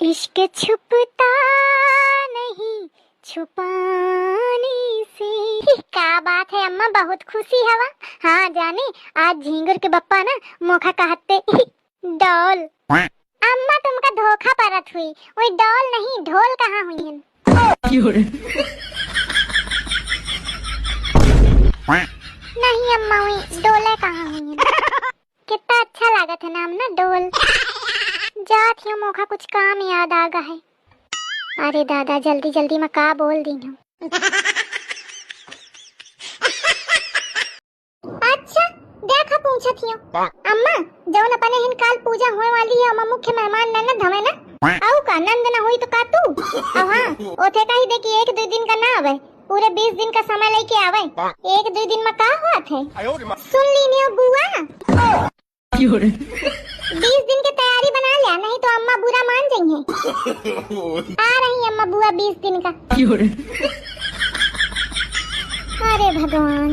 इश्क छुपता नहीं छुपाने से। क्या बात है अम्मा, बहुत खुशी हवा। हाँ जाने, आज झींगुर के बप्पा ना मोखा कहते डॉल। अम्मा तुमका धोखा परत हुई, वही डॉल नहीं ढोल कहाँ हुई है। नहीं अम्मा, वही डोले कहाँ हुई है। कितना अच्छा लागत है नाम ना, डोल। जात हूँ मोखा, कुछ काम याद आ गया है। अरे दादा जल्दी जल्दी मैं का बोल दी हूँ। अच्छा देखा पूछा थी अम्मा, जौन अपने हिन काल पूजा होए वाली है, अम्मा मुख्य मेहमान ननद हवे ना, आऊ का नंद ना हुई तो का तू। अब हाँ ओथे कही दे कि 1-2 दिन का ना आवे, पूरे 20 दिन का समय लेके आवे। 1-2 दिन में का हुआ थे सुन ली नहीं बुआ। 20 दिन की तैयारी बना लिया, नहीं तो अम्मा बुरा मान जाएंगे। आ रही अम्मा बुआ 20 दिन का। अरे भगवान।